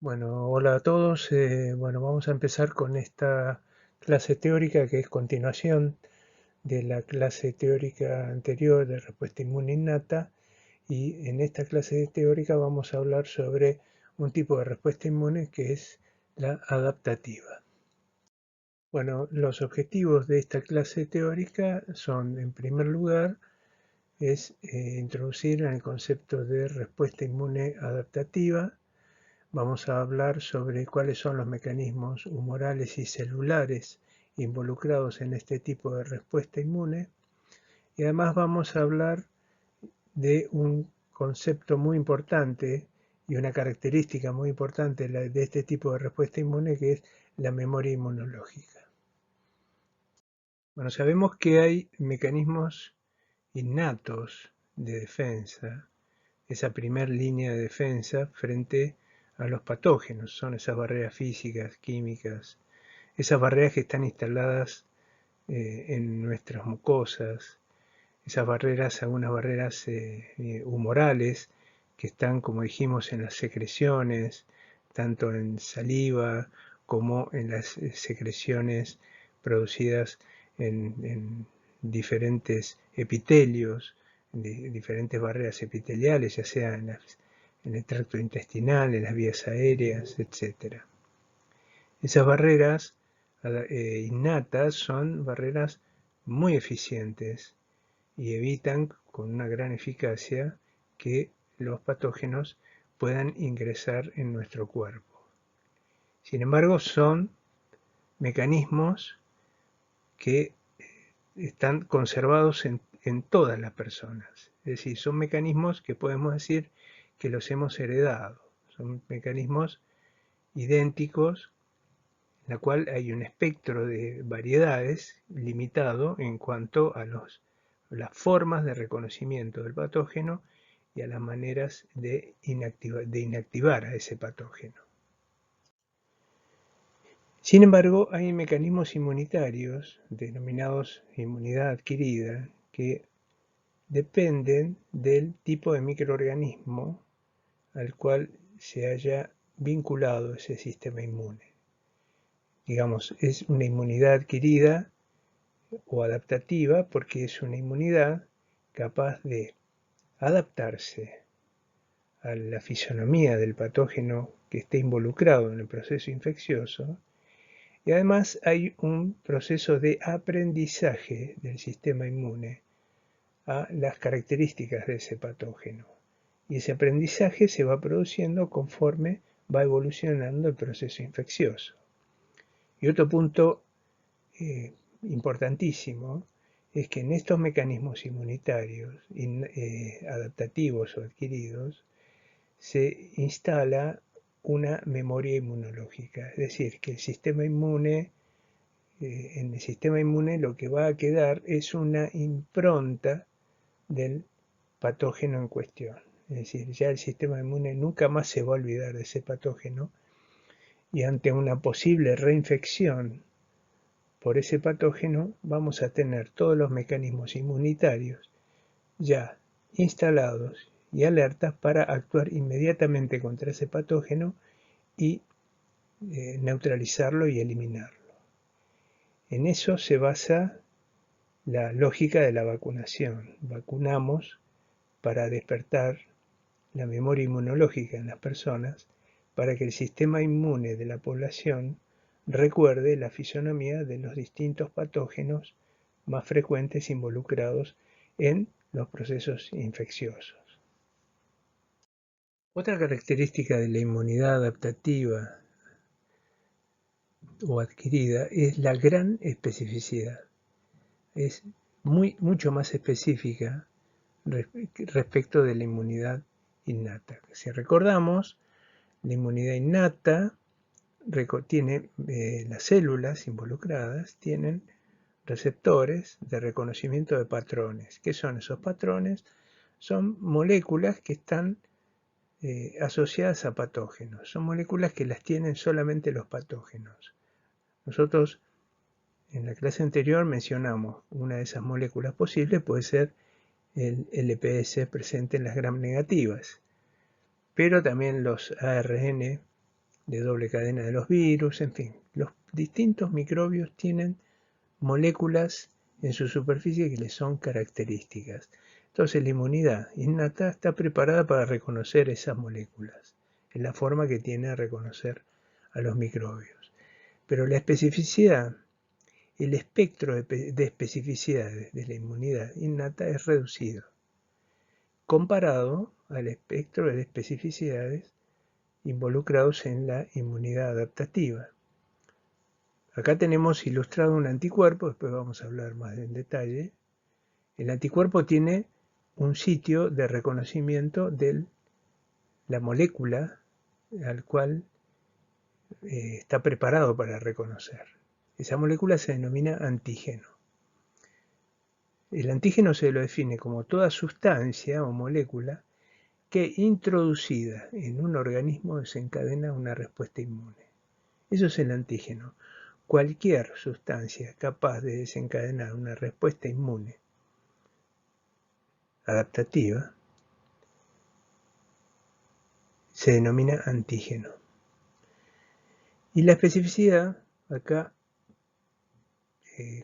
Bueno, hola a todos. Vamos a empezar con esta clase teórica que es continuación de la clase teórica anterior de respuesta inmune innata. Y en esta clase teórica vamos a hablar sobre un tipo de respuesta inmune que es la adaptativa. Bueno, los objetivos de esta clase teórica son, en primer lugar, introducir en el concepto de respuesta inmune adaptativa. Vamos a hablar sobre cuáles son los mecanismos humorales y celulares involucrados en este tipo de respuesta inmune. Y además vamos a hablar de un concepto muy importante y una característica muy importante de este tipo de respuesta inmune, que es la memoria inmunológica. Bueno, sabemos que hay mecanismos innatos de defensa, esa primera línea de defensa frente a los patógenos. Son esas barreras físicas, químicas, esas barreras que están instaladas en nuestras mucosas, esas barreras, algunas barreras humorales que están, como dijimos, en las secreciones, tanto en saliva como en las secreciones producidas en diferentes epitelios, diferentes barreras epiteliales, ya sea en el tracto intestinal, en las vías aéreas, etc. Esas barreras innatas son barreras muy eficientes y evitan con una gran eficacia que los patógenos puedan ingresar en nuestro cuerpo. Sin embargo, son mecanismos que están conservados en todas las personas. Es decir, son mecanismos que podemos decir que los hemos heredado. Son mecanismos idénticos, en la cual hay un espectro de variedades limitado en cuanto a las formas de reconocimiento del patógeno y a las maneras de inactivar a ese patógeno. Sin embargo, hay mecanismos inmunitarios, denominados inmunidad adquirida, que dependen del tipo de microorganismo al cual se haya vinculado ese sistema inmune. Digamos, es una inmunidad adquirida o adaptativa porque es una inmunidad capaz de adaptarse a la fisonomía del patógeno que esté involucrado en el proceso infeccioso, y además hay un proceso de aprendizaje del sistema inmune a las características de ese patógeno. Y ese aprendizaje se va produciendo conforme va evolucionando el proceso infeccioso. Y otro punto importantísimo es que en estos mecanismos inmunitarios adaptativos o adquiridos se instala una memoria inmunológica, es decir, que el sistema inmune, en el sistema inmune lo que va a quedar es una impronta del patógeno en cuestión. Es decir, ya el sistema inmune nunca más se va a olvidar de ese patógeno y ante una posible reinfección por ese patógeno vamos a tener todos los mecanismos inmunitarios ya instalados y alertas para actuar inmediatamente contra ese patógeno y neutralizarlo y eliminarlo. En eso se basa la lógica de la vacunación. Vacunamos para despertar la memoria inmunológica en las personas para que el sistema inmune de la población recuerde la fisonomía de los distintos patógenos más frecuentes involucrados en los procesos infecciosos. Otra característica de la inmunidad adaptativa o adquirida es la gran especificidad. Es mucho más específica respecto de la inmunidad innata. Si recordamos, la inmunidad innata tiene las células involucradas tienen receptores de reconocimiento de patrones. ¿Qué son esos patrones? Son moléculas que están asociadas a patógenos. Son moléculas que las tienen solamente los patógenos. Nosotros en la clase anterior mencionamos una de esas moléculas posibles, puede ser el LPS presente en las gram negativas, pero también los ARN de doble cadena de los virus, en fin. Los distintos microbios tienen moléculas en su superficie que les son características. Entonces la inmunidad innata está preparada para reconocer esas moléculas, en la forma que tiene a reconocer a los microbios. Pero la especificidad, el espectro de especificidades de la inmunidad innata es reducido, comparado al espectro de especificidades involucrados en la inmunidad adaptativa. Acá tenemos ilustrado un anticuerpo, después vamos a hablar más en detalle. El anticuerpo tiene un sitio de reconocimiento de la molécula al cual está preparado para reconocer. Esa molécula se denomina antígeno. El antígeno se lo define como toda sustancia o molécula que introducida en un organismo desencadena una respuesta inmune. Eso es el antígeno. Cualquier sustancia capaz de desencadenar una respuesta inmune adaptativa se denomina antígeno. Y la especificidad, acá,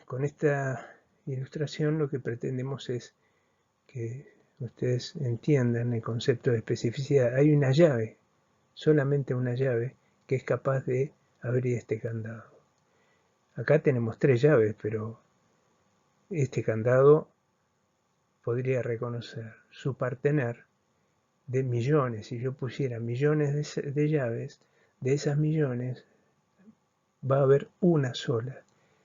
con esta ilustración lo que pretendemos es que ustedes entiendan el concepto de especificidad. Hay una llave, solamente una llave, que es capaz de abrir este candado. Acá tenemos 3 llaves, pero este candado podría reconocer su partener de millones. Si yo pusiera millones de llaves, de esas millones va a haber una sola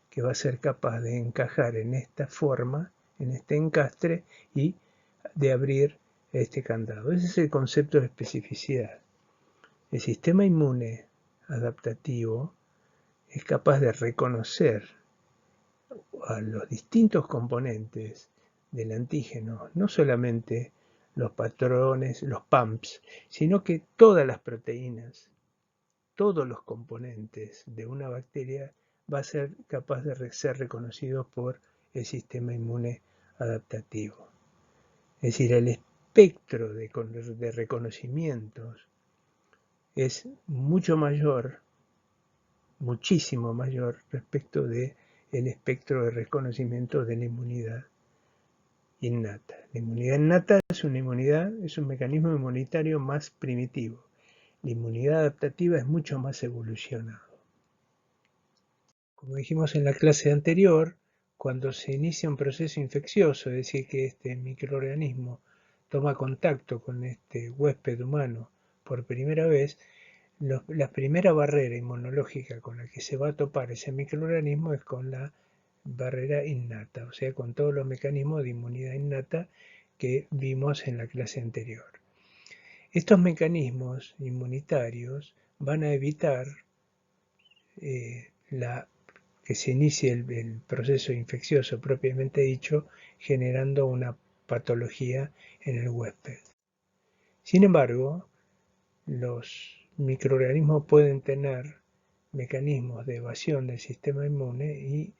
que va a ser capaz de encajar en esta forma, en este encastre, y de abrir este candado. Ese es el concepto de especificidad. El sistema inmune adaptativo es capaz de reconocer a los distintos componentes del antígeno, no solamente los patrones, los pumps, sino que todas las proteínas, todos los componentes de una bacteria va a ser capaz de ser reconocidos por el sistema inmune adaptativo. Es decir, el espectro de reconocimientos es mucho mayor, muchísimo mayor respecto del espectro de reconocimiento de la inmunidad innata. La inmunidad innata es un mecanismo inmunitario más primitivo. La inmunidad adaptativa es mucho más evolucionado. Como dijimos en la clase anterior, cuando se inicia un proceso infeccioso, es decir, que este microorganismo toma contacto con este huésped humano por primera vez, la primera barrera inmunológica con la que se va a topar ese microorganismo es con la barrera innata, o sea, con todos los mecanismos de inmunidad innata que vimos en la clase anterior. Estos mecanismos inmunitarios van a evitar que se inicie el proceso infeccioso propiamente dicho, generando una patología en el huésped. Sin embargo, los microorganismos pueden tener mecanismos de evasión del sistema inmune y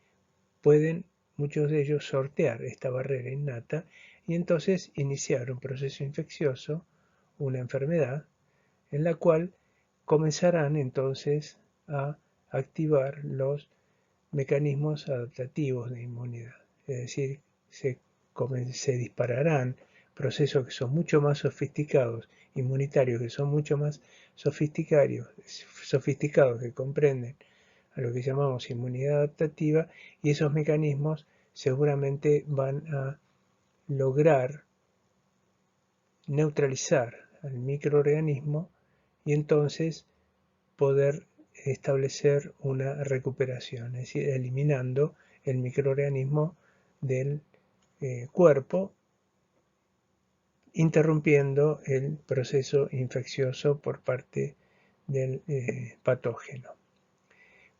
pueden muchos de ellos sortear esta barrera innata y entonces iniciar un proceso infeccioso, una enfermedad, en la cual comenzarán entonces a activar los mecanismos adaptativos de inmunidad. Es decir, se dispararán procesos que son mucho más sofisticados, inmunitarios que son mucho más sofisticados que comprenden a lo que llamamos inmunidad adaptativa, y esos mecanismos seguramente van a lograr neutralizar al microorganismo y entonces poder establecer una recuperación, es decir, eliminando el microorganismo del cuerpo, interrumpiendo el proceso infeccioso por parte del patógeno.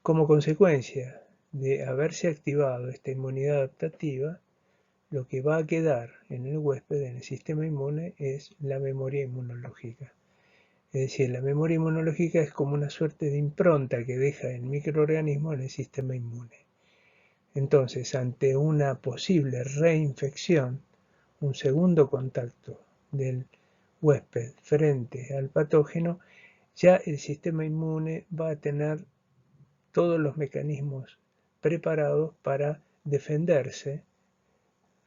Como consecuencia de haberse activado esta inmunidad adaptativa, lo que va a quedar en el huésped, en el sistema inmune, es la memoria inmunológica. Es decir, la memoria inmunológica es como una suerte de impronta que deja el microorganismo en el sistema inmune. Entonces, ante una posible reinfección, un segundo contacto del huésped frente al patógeno, ya el sistema inmune va a tener todos los mecanismos preparados para defenderse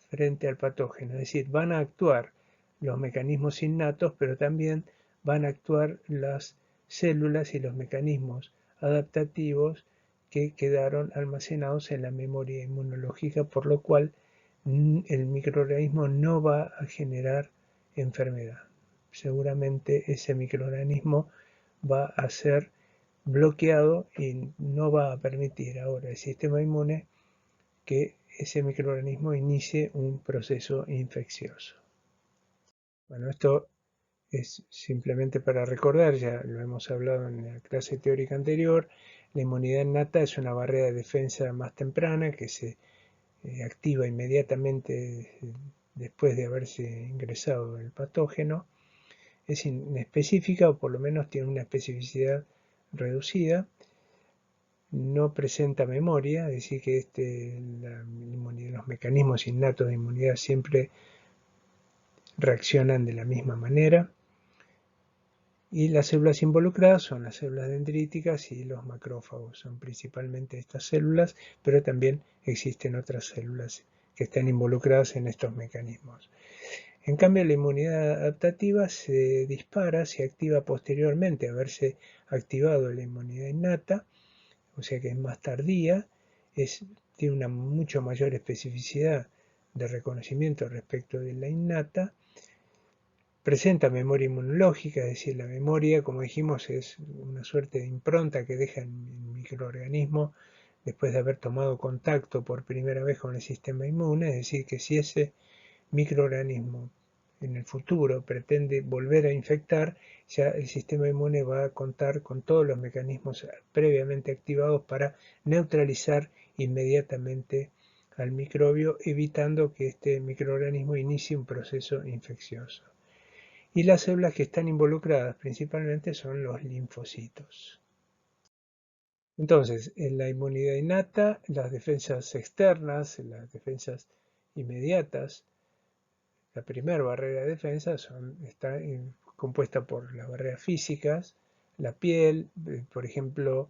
frente al patógeno. Es decir, van a actuar los mecanismos innatos, pero también van a actuar las células y los mecanismos adaptativos que quedaron almacenados en la memoria inmunológica, por lo cual el microorganismo no va a generar enfermedad. Seguramente ese microorganismo va a ser bloqueado y no va a permitir ahora el sistema inmune que ese microorganismo inicie un proceso infeccioso. Bueno, esto es simplemente para recordar, ya lo hemos hablado en la clase teórica anterior, la inmunidad innata es una barrera de defensa más temprana que se activa inmediatamente después de haberse ingresado el patógeno. Es inespecífica o por lo menos tiene una especificidad reducida. No presenta memoria, es decir que los mecanismos innatos de inmunidad siempre reaccionan de la misma manera. Y las células involucradas son las células dendríticas y los macrófagos. Son principalmente estas células, pero también existen otras células que están involucradas en estos mecanismos. En cambio, la inmunidad adaptativa se dispara, se activa posteriormente a haberse activado la inmunidad innata, o sea que es más tardía, tiene una mucho mayor especificidad de reconocimiento respecto de la innata, presenta memoria inmunológica, es decir, la memoria, como dijimos, es una suerte de impronta que deja el microorganismo después de haber tomado contacto por primera vez con el sistema inmune, es decir, que si ese microorganismo en el futuro pretende volver a infectar, ya el sistema inmune va a contar con todos los mecanismos previamente activados para neutralizar inmediatamente al microbio, evitando que este microorganismo inicie un proceso infeccioso. Y las células que están involucradas principalmente son los linfocitos. Entonces, en la inmunidad innata, las defensas externas, las defensas inmediatas, la primera barrera de defensa está compuesta por las barreras físicas, la piel, por ejemplo,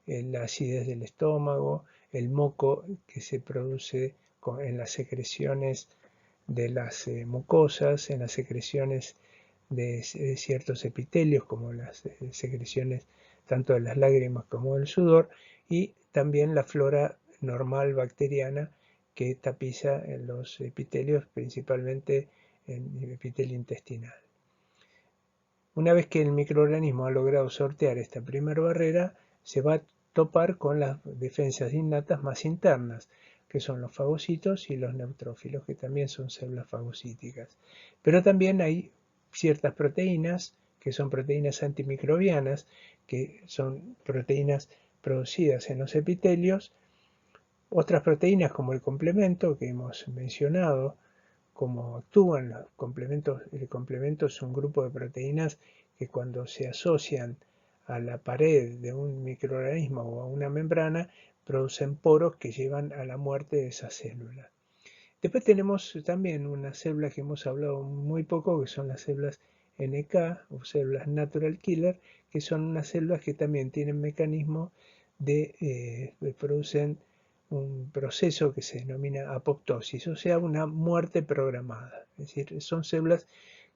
la acidez del estómago, el moco que se produce en las secreciones de las mucosas, en las secreciones de ciertos epitelios, como las secreciones tanto de las lágrimas como del sudor, y también la flora normal bacteriana que tapiza en los epitelios, principalmente en el epitelio intestinal. Una vez que el microorganismo ha logrado sortear esta primera barrera, se va a topar con las defensas innatas más internas, que son los fagocitos y los neutrófilos, que también son células fagocíticas. Pero también hay ciertas proteínas, que son proteínas antimicrobianas, que son proteínas producidas en los epitelios. Otras proteínas como el complemento que hemos mencionado, cómo actúan los complementos. El complemento es un grupo de proteínas que cuando se asocian a la pared de un microorganismo o a una membrana producen poros que llevan a la muerte de esa célula. Después tenemos también unas células que hemos hablado muy poco, que son las células NK o células Natural Killer, que son unas células que también tienen mecanismos de producen un proceso que se denomina apoptosis, o sea, una muerte programada. Es decir, son células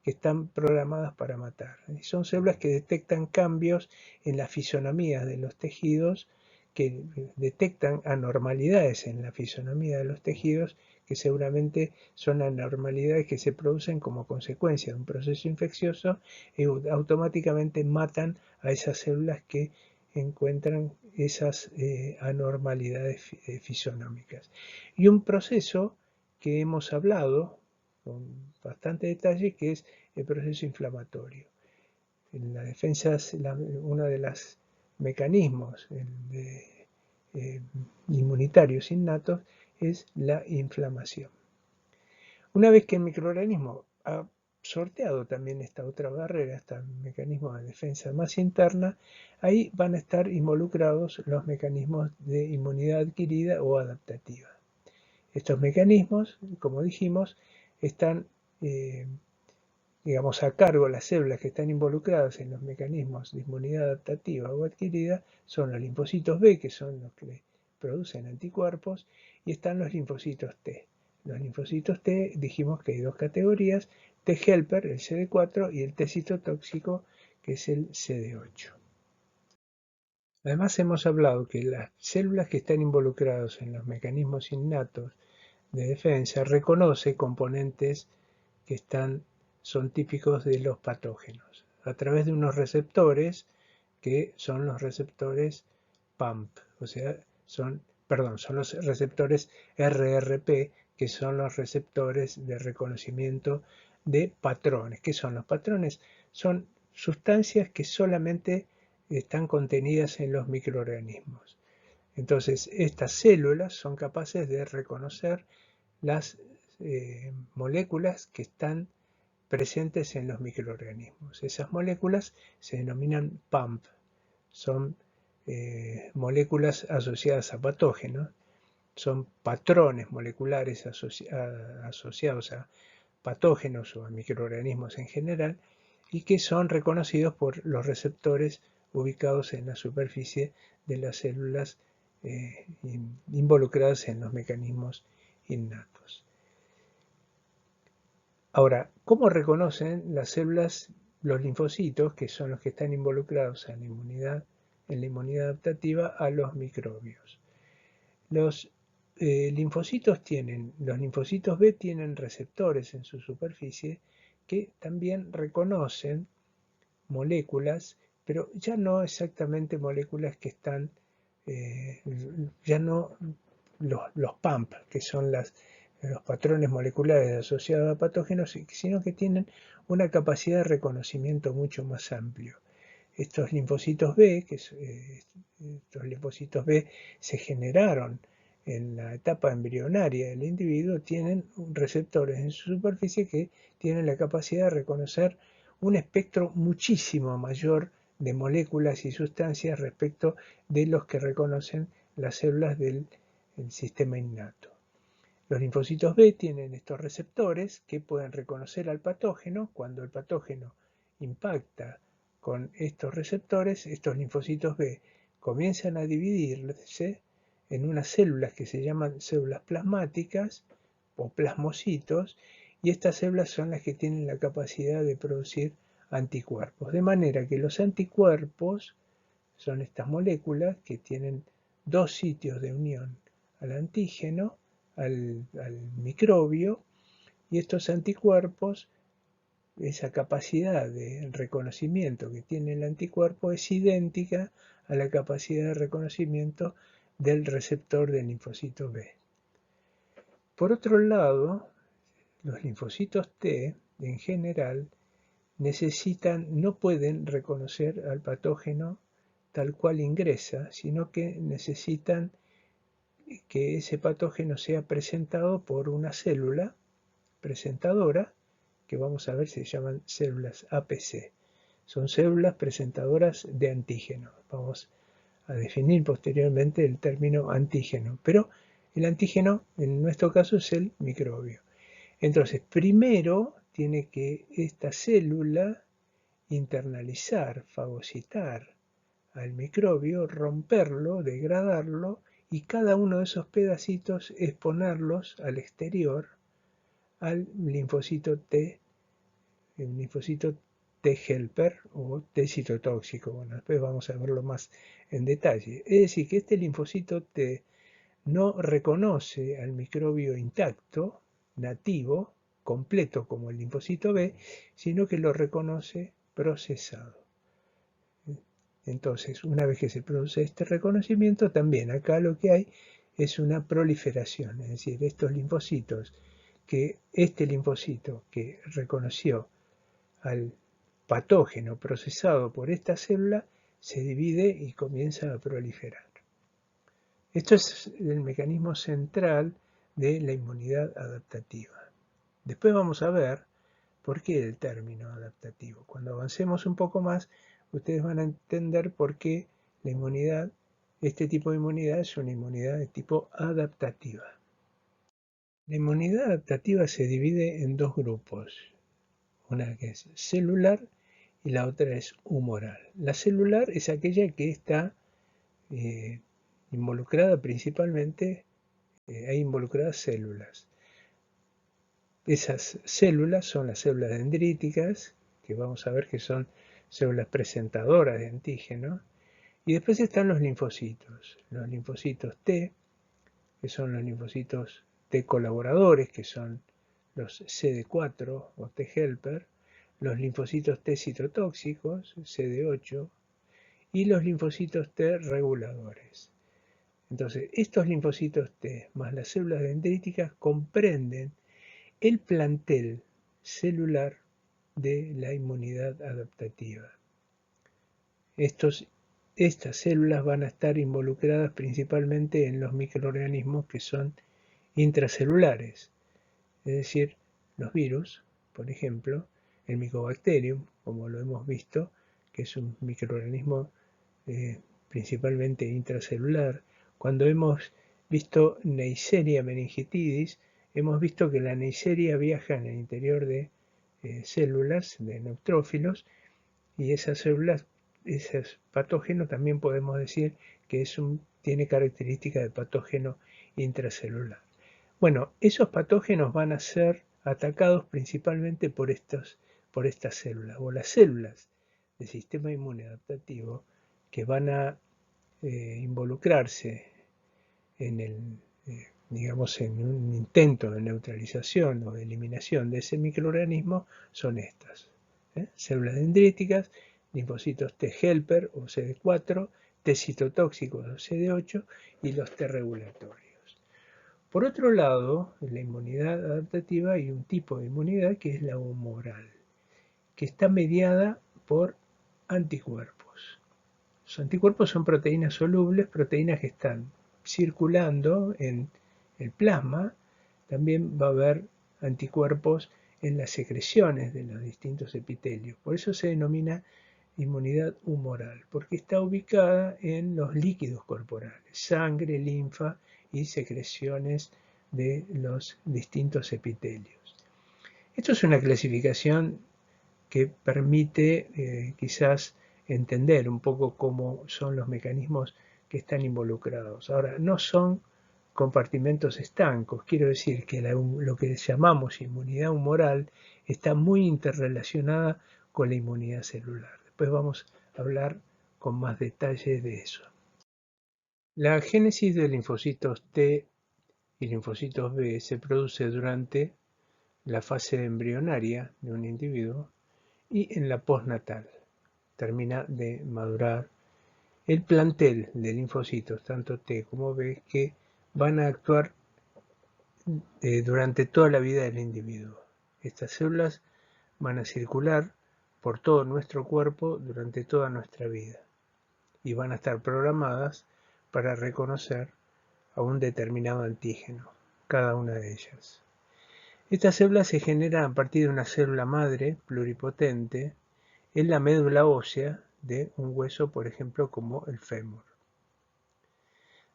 que están programadas para matar. Y son células que detectan cambios en la fisonomía de los tejidos, que detectan anormalidades en la fisonomía de los tejidos, que seguramente son anormalidades que se producen como consecuencia de un proceso infeccioso y automáticamente matan a esas células que encuentran esas anormalidades fisonómicas. Y un proceso que hemos hablado con bastante detalle, que es el proceso inflamatorio. En la defensa es uno de los mecanismos inmunitarios innatos es la inflamación. Una vez que el microorganismo ha sorteado también esta otra barrera, este mecanismo de defensa más interna, ahí van a estar involucrados los mecanismos de inmunidad adquirida o adaptativa. Estos mecanismos, como dijimos, están digamos, a cargo las células que están involucradas en los mecanismos de inmunidad adaptativa o adquirida son los linfocitos B, que son los que producen anticuerpos, y están los linfocitos T. Los linfocitos T, dijimos que hay dos categorías, T helper, el CD4, y el T citotóxico, que es el CD8. Además hemos hablado que las células que están involucradas en los mecanismos innatos de defensa reconoce componentes que son típicos de los patógenos a través de unos receptores que son los receptores PAMP, o sea, son los receptores RRP, que son los receptores de reconocimiento de patrones. ¿Qué son los patrones? Son sustancias que solamente están contenidas en los microorganismos. Entonces, estas células son capaces de reconocer las moléculas que están presentes en los microorganismos. Esas moléculas se denominan PAMP, son moléculas asociadas a patógenos, son patrones moleculares asociados a patógenos o a microorganismos en general y que son reconocidos por los receptores ubicados en la superficie de las células involucradas en los mecanismos innatos. Ahora, ¿cómo reconocen las células, los linfocitos, que son los que están involucrados en la inmunidad adaptativa a los microbios? Los linfocitos B tienen receptores en su superficie que también reconocen moléculas, pero ya no exactamente moléculas que están, ya no los PAMP, que son los patrones moleculares asociados a patógenos, sino que tienen una capacidad de reconocimiento mucho más amplio. Estos linfocitos B, estos linfocitos B se generaron en la etapa embrionaria del individuo, tienen receptores en su superficie que tienen la capacidad de reconocer un espectro muchísimo mayor de moléculas y sustancias respecto de los que reconocen las células del sistema innato. Los linfocitos B tienen estos receptores que pueden reconocer al patógeno. Cuando el patógeno impacta con estos receptores, estos linfocitos B comienzan a dividirse en unas células que se llaman células plasmáticas o plasmocitos, y estas células son las que tienen la capacidad de producir anticuerpos. De manera que los anticuerpos son estas moléculas que tienen dos sitios de unión al antígeno, al microbio, y estos anticuerpos, esa capacidad de reconocimiento que tiene el anticuerpo es idéntica a la capacidad de reconocimiento del receptor del linfocito B. Por otro lado, los linfocitos T en general no pueden reconocer al patógeno tal cual ingresa, sino que necesitan que ese patógeno sea presentado por una célula presentadora, que vamos a ver se llaman células APC. Son células presentadoras de antígeno. Vamos a definir posteriormente el término antígeno, pero el antígeno en nuestro caso es el microbio. Entonces, primero tiene que esta célula internalizar, fagocitar al microbio, romperlo, degradarlo, y cada uno de esos pedacitos exponerlos al exterior al linfocito T, el linfocito T helper o T citotóxico. Bueno, después vamos a verlo más en detalle. Es decir, que este linfocito T no reconoce al microbio intacto, nativo, completo como el linfocito B, sino que lo reconoce procesado. Entonces, una vez que se produce este reconocimiento, también acá lo que hay es una proliferación, es decir, estos linfocitos, que este linfocito que reconoció al patógeno procesado por esta célula, se divide y comienza a proliferar. Esto es el mecanismo central de la inmunidad adaptativa. Después vamos a ver por qué el término adaptativo. Cuando avancemos un poco más, ustedes van a entender por qué la inmunidad, este tipo de inmunidad es una inmunidad de tipo adaptativa. La inmunidad adaptativa se divide en dos grupos. una que es celular y la otra es humoral. La celular es aquella que está involucrada principalmente, hay involucradas células. Esas células son las células dendríticas, que vamos a ver que son células presentadoras de antígeno, y después están los linfocitos T, que son los linfocitos T colaboradores, que son los CD4 o T helper, los linfocitos T citotóxicos, CD8, y los linfocitos T reguladores. Entonces, estos linfocitos T más las células dendríticas comprenden el plantel celular de la inmunidad adaptativa. Estas células van a estar involucradas principalmente en los microorganismos que son intracelulares, es decir, los virus, por ejemplo, el Mycobacterium, como lo hemos visto, que es un microorganismo principalmente intracelular. Cuando hemos visto Neisseria meningitidis, hemos visto que la Neisseria viaja en el interior de células, de neutrófilos, y esas células, esos patógenos también podemos decir que tiene características de patógeno intracelular. Bueno, esos patógenos van a ser atacados principalmente por estas células, o las células del sistema inmune adaptativo, que van a involucrarse en digamos, en un intento de neutralización o de eliminación de ese microorganismo, son estas. Células dendríticas, linfocitos T helper o CD4, T citotóxicos o CD8 y los T regulatorios. Por otro lado, en la inmunidad adaptativa hay un tipo de inmunidad que es la humoral, que está mediada por anticuerpos. Los anticuerpos son proteínas solubles, proteínas que están circulando en el plasma. También va a haber anticuerpos en las secreciones de los distintos epitelios. Por eso se denomina inmunidad humoral, porque está ubicada en los líquidos corporales, sangre, linfa y secreciones de los distintos epitelios. Esto es una clasificación que permite quizás entender un poco cómo son los mecanismos que están involucrados. Ahora, no son compartimentos estancos, quiero decir que lo que llamamos inmunidad humoral está muy interrelacionada con la inmunidad celular. Después vamos a hablar con más detalle de eso. La génesis de linfocitos T y linfocitos B se produce durante la fase embrionaria de un individuo y en la postnatal. Termina de madurar el plantel de linfocitos, tanto T como B, que van a actuar durante toda la vida del individuo. Estas células van a circular por todo nuestro cuerpo durante toda nuestra vida y van a estar programadas para reconocer a un determinado antígeno, cada una de ellas. Estas células se generan a partir de una célula madre pluripotente en la médula ósea de un hueso, por ejemplo, como el fémur.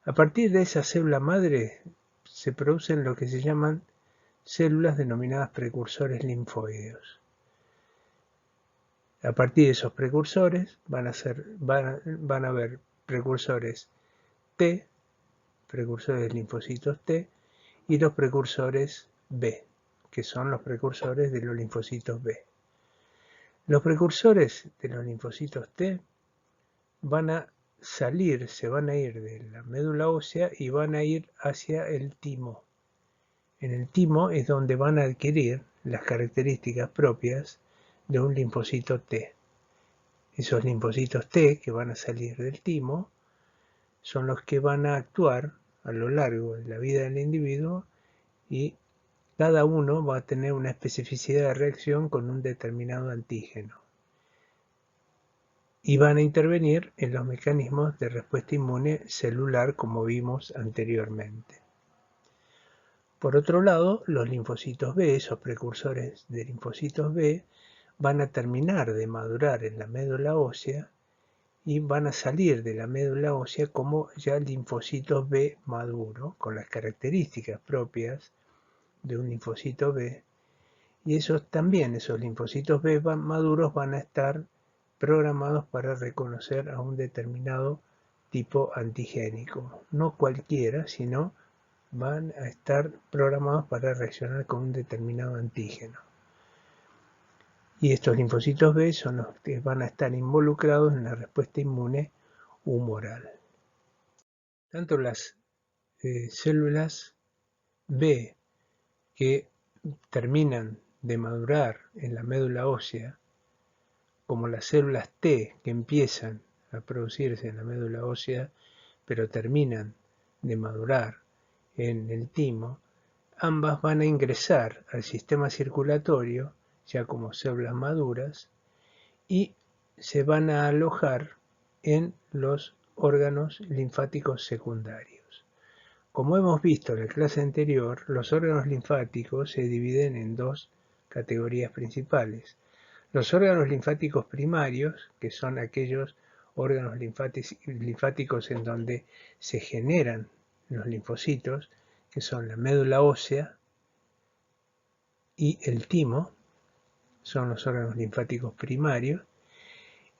A partir de esa célula madre se producen lo que se llaman células denominadas precursores linfoideos. A partir de esos precursores van a haber precursores T, precursores de linfocitos T, y los precursores B, que son los precursores de los linfocitos B. Los precursores de los linfocitos T van a salir, se van a ir de la médula ósea y van a ir hacia el timo. En el timo es donde van a adquirir las características propias de un linfocito T. Esos linfocitos T que van a salir del timo son los que van a actuar a lo largo de la vida del individuo y cada uno va a tener una especificidad de reacción con un determinado antígeno. Y van a intervenir en los mecanismos de respuesta inmune celular como vimos anteriormente. Por otro lado, los linfocitos B, esos precursores de linfocitos B, van a terminar de madurar en la médula ósea y van a salir de la médula ósea como ya linfocitos B maduro, con las características propias de un linfocito B, y esos linfocitos B maduros van a estar programados para reconocer a un determinado tipo antigénico. No cualquiera, sino van a estar programados para reaccionar con un determinado antígeno. Y estos linfocitos B son los que van a estar involucrados en la respuesta inmune humoral. Tanto las células B que terminan de madurar en la médula ósea, como las células T que empiezan a producirse en la médula ósea, pero terminan de madurar en el timo, ambas van a ingresar al sistema circulatorio ya como células maduras y se van a alojar en los órganos linfáticos secundarios. Como hemos visto en la clase anterior, los órganos linfáticos se dividen en dos categorías principales. Los órganos linfáticos primarios, que son aquellos órganos linfáticos en donde se generan los linfocitos, que son la médula ósea y el timo, son los órganos linfáticos primarios,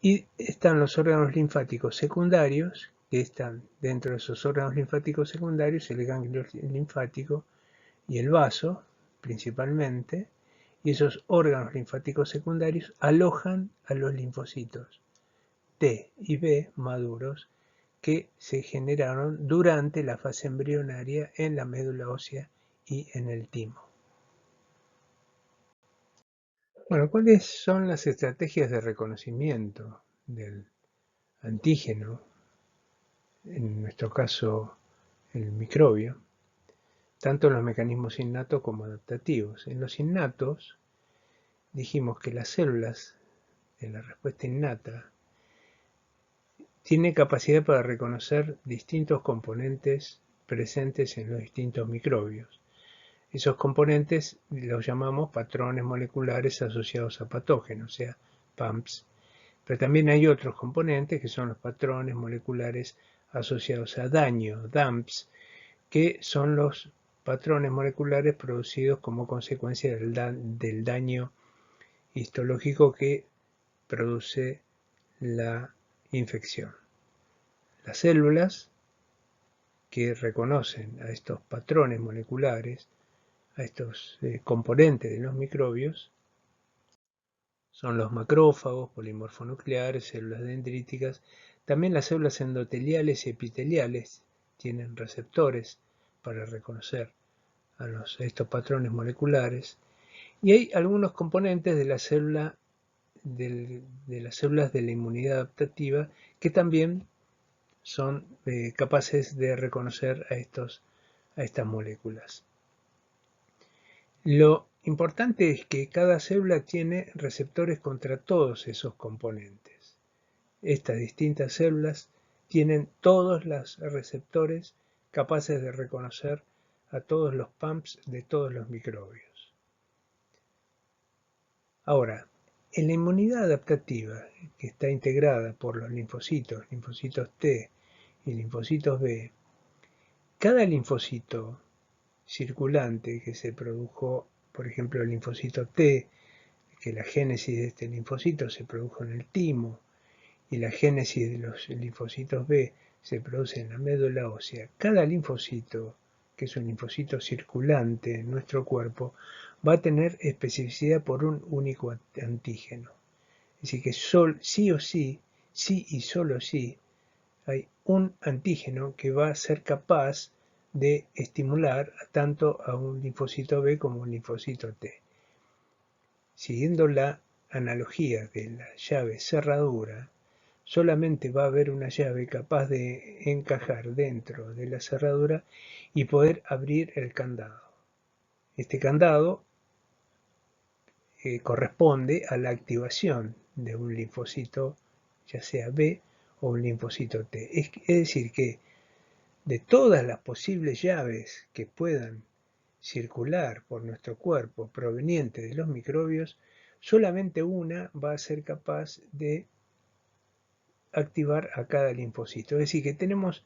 y están los órganos linfáticos secundarios, que están dentro de esos órganos linfáticos secundarios, el ganglio linfático y el vaso, principalmente, y esos órganos linfáticos secundarios alojan a los linfocitos T y B maduros que se generaron durante la fase embrionaria en la médula ósea y en el timo. Bueno, ¿cuáles son las estrategias de reconocimiento del antígeno, en nuestro caso el microbio, tanto en los mecanismos innatos como adaptativos? En los innatos dijimos que las células de la respuesta innata tienen capacidad para reconocer distintos componentes presentes en los distintos microbios. Esos componentes los llamamos patrones moleculares asociados a patógenos, o sea, PAMPs. Pero también hay otros componentes que son los patrones moleculares asociados a daño, DAMPs, que son los patrones moleculares producidos como consecuencia del daño histológico que produce la infección. Las células que reconocen a estos patrones moleculares, a estos componentes de los microbios, son los macrófagos, polimorfonucleares, células dendríticas. También las células endoteliales y epiteliales tienen receptores para reconocer a estos patrones moleculares. Y hay algunos componentes de las células de la inmunidad adaptativa que también son capaces de reconocer a estas moléculas. Lo importante es que cada célula tiene receptores contra todos esos componentes. Estas distintas células tienen todos los receptores capaces de reconocer a todos los PAMPs de todos los microbios. Ahora, en la inmunidad adaptativa, que está integrada por los linfocitos T y linfocitos B, cada linfocito circulante que se produjo, por ejemplo, el linfocito T, que la génesis de este linfocito se produjo en el timo, y la génesis de los linfocitos B se produce en la médula ósea. Cada linfocito, que es un linfocito circulante en nuestro cuerpo, va a tener especificidad por un único antígeno. Es decir, que sí o sí, sí y solo sí, hay un antígeno que va a ser capaz de estimular tanto a un linfocito B como a un linfocito T. Siguiendo la analogía de la llave cerradura, solamente va a haber una llave capaz de encajar dentro de la cerradura y poder abrir el candado. Este candado corresponde a la activación de un linfocito, ya sea B o un linfocito T. Es decir, que de todas las posibles llaves que puedan circular por nuestro cuerpo provenientes de los microbios, solamente una va a ser capaz de activar a cada linfocito. Es decir, que tenemos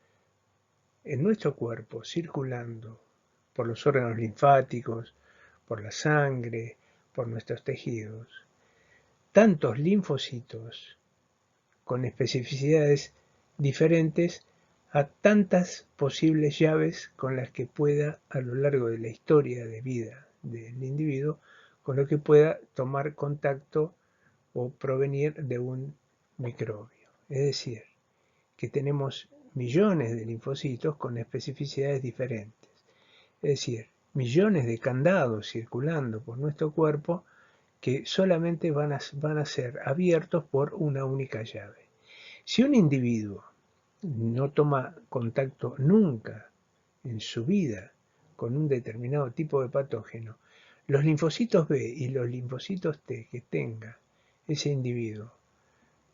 en nuestro cuerpo circulando por los órganos linfáticos, por la sangre, por nuestros tejidos tantos linfocitos con especificidades diferentes a tantas posibles llaves con las que pueda, a lo largo de la historia de vida del individuo, con lo que pueda tomar contacto o provenir de un microbio. Es decir, que tenemos millones de linfocitos con especificidades diferentes. Es decir, millones de candados circulando por nuestro cuerpo que solamente van a ser abiertos por una única llave. Si un individuo no toma contacto nunca en su vida con un determinado tipo de patógeno, los linfocitos B y los linfocitos T que tenga ese individuo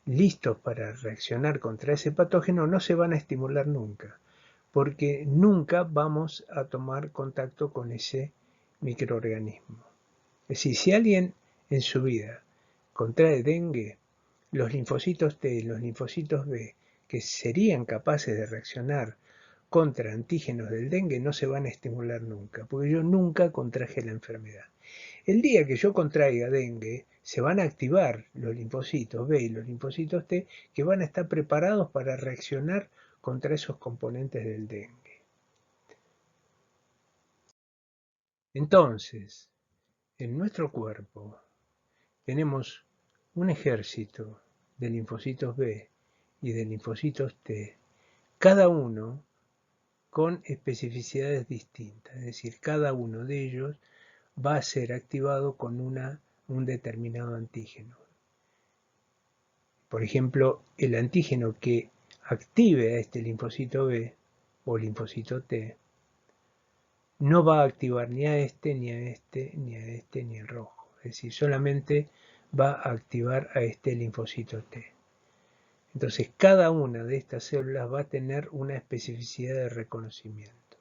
listos para reaccionar contra ese patógeno no se van a estimular nunca, porque nunca vamos a tomar contacto con ese microorganismo. Es decir, si alguien en su vida contrae dengue, los linfocitos T y los linfocitos B, que serían capaces de reaccionar contra antígenos del dengue, no se van a estimular nunca, porque yo nunca contraje la enfermedad. El día que yo contraiga dengue, se van a activar los linfocitos B y los linfocitos T que van a estar preparados para reaccionar contra esos componentes del dengue. Entonces, en nuestro cuerpo tenemos un ejército de linfocitos B y de linfocitos T, cada uno con especificidades distintas, es decir, cada uno de ellos va a ser activado con un determinado antígeno. Por ejemplo, el antígeno que active a este linfocito B o linfocito T no va a activar ni a este, ni a este, ni a este, ni al rojo. Es decir, solamente va a activar a este linfocito T. Entonces, cada una de estas células va a tener una especificidad de reconocimiento,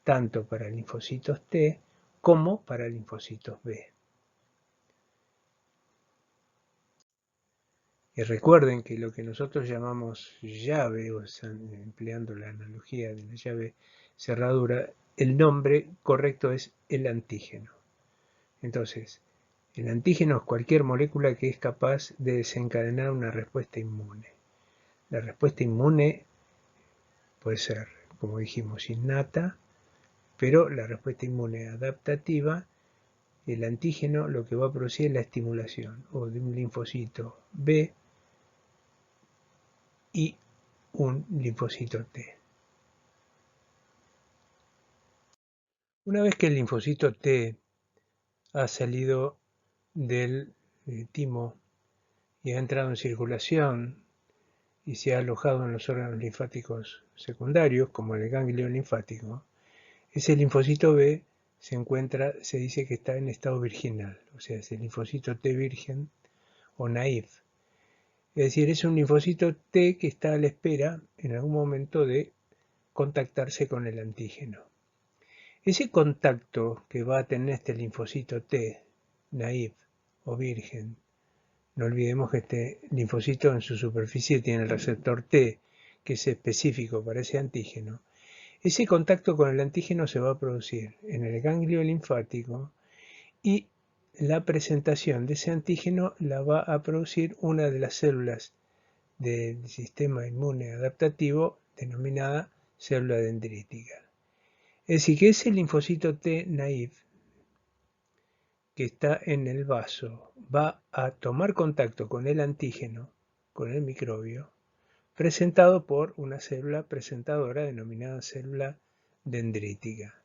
tanto para linfocitos T como para linfocitos B. Y recuerden que lo que nosotros llamamos llave, o sea, empleando la analogía de la llave cerradura, el nombre correcto es el antígeno. Entonces, el antígeno es cualquier molécula que es capaz de desencadenar una respuesta inmune. La respuesta inmune puede ser, como dijimos, innata, pero la respuesta inmune adaptativa, el antígeno lo que va a producir es la estimulación o de un linfocito B y un linfocito T. Una vez que el linfocito T ha salido del timo y ha entrado en circulación y se ha alojado en los órganos linfáticos secundarios, como el ganglio linfático, ese linfocito B se dice que está en estado virginal, o sea, es el linfocito T virgen o naïf. Es decir, es un linfocito T que está a la espera en algún momento de contactarse con el antígeno. Ese contacto que va a tener este linfocito T, naïf o virgen, no olvidemos que este linfocito en su superficie tiene el receptor T, que es específico para ese antígeno. Ese contacto con el antígeno se va a producir en el ganglio linfático y la presentación de ese antígeno la va a producir una de las células del sistema inmune adaptativo denominada célula dendrítica. Es decir, que ese linfocito T naïf que está en el vaso va a tomar contacto con el antígeno, con el microbio, presentado por una célula presentadora denominada célula dendrítica.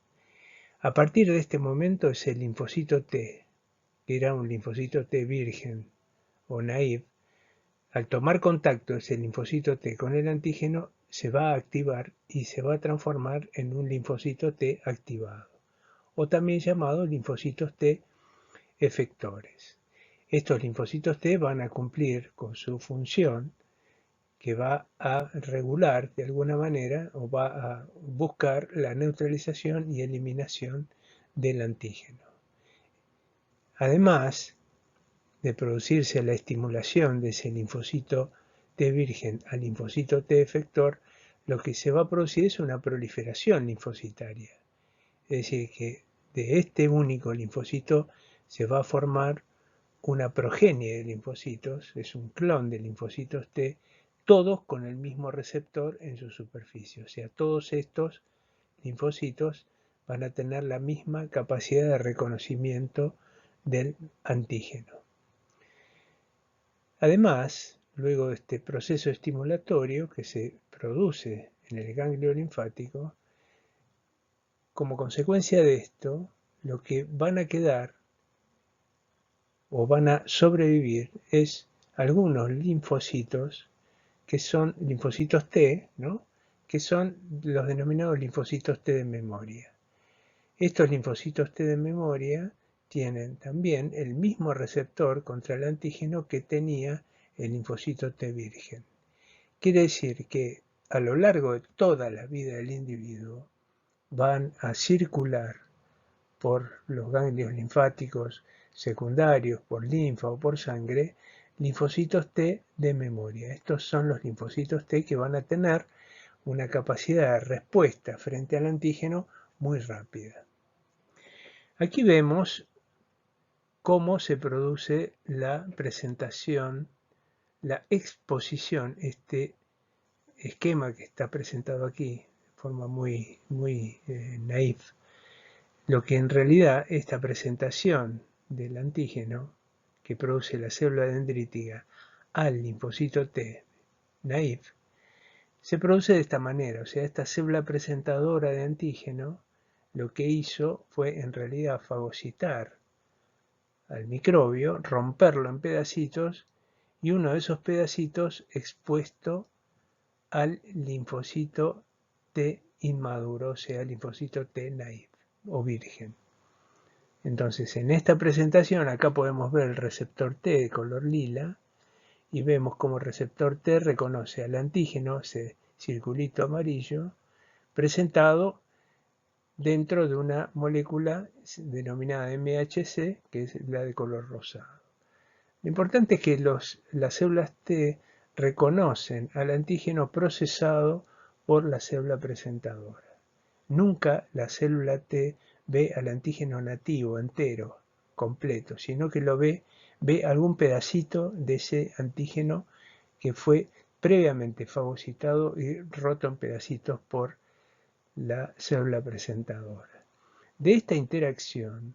A partir de este momento ese linfocito T, que era un linfocito T virgen o naïf, al tomar contacto ese linfocito T con el antígeno se va a activar y se va a transformar en un linfocito T activado, o también llamado linfocitos T efectores. Estos linfocitos T van a cumplir con su función que va a regular de alguna manera o va a buscar la neutralización y eliminación del antígeno. Además de producirse la estimulación de ese linfocito T virgen al linfocito T efector, lo que se va a producir es una proliferación linfocitaria. Es decir, que de este único linfocito se va a formar una progenie de linfocitos, es un clon de linfocitos T, todos con el mismo receptor en su superficie. O sea, todos estos linfocitos van a tener la misma capacidad de reconocimiento del antígeno. Además, luego de este proceso estimulatorio que se produce en el ganglio linfático, como consecuencia de esto, lo que van a quedar o van a sobrevivir es algunos linfocitos que son linfocitos T, ¿no? Que son los denominados linfocitos T de memoria. Estos linfocitos T de memoria tienen también el mismo receptor contra el antígeno que tenía el linfocito T virgen. Quiere decir que a lo largo de toda la vida del individuo van a circular por los ganglios linfáticos secundarios, por linfa o por sangre, linfocitos T de memoria. Estos son los linfocitos T que van a tener una capacidad de respuesta frente al antígeno muy rápida. Aquí vemos cómo se produce la presentación, la exposición, este esquema que está presentado aquí de forma muy naif. Lo que en realidad esta presentación del antígeno que produce la célula dendrítica al linfocito T naif se produce de esta manera, o sea, esta célula presentadora de antígeno lo que hizo fue en realidad fagocitar al microbio, romperlo en pedacitos y uno de esos pedacitos expuesto al linfocito T inmaduro, o sea, linfocito T naif o virgen. Entonces, en esta presentación, acá podemos ver el receptor T de color lila y vemos cómo el receptor T reconoce al antígeno, ese circulito amarillo, presentado dentro de una molécula denominada MHC, que es la de color rosado. Lo importante es que las células T reconocen al antígeno procesado por la célula presentadora. Nunca la célula T ve al antígeno nativo, entero, completo, sino que ve algún pedacito de ese antígeno que fue previamente fagocitado y roto en pedacitos por la célula presentadora. De esta interacción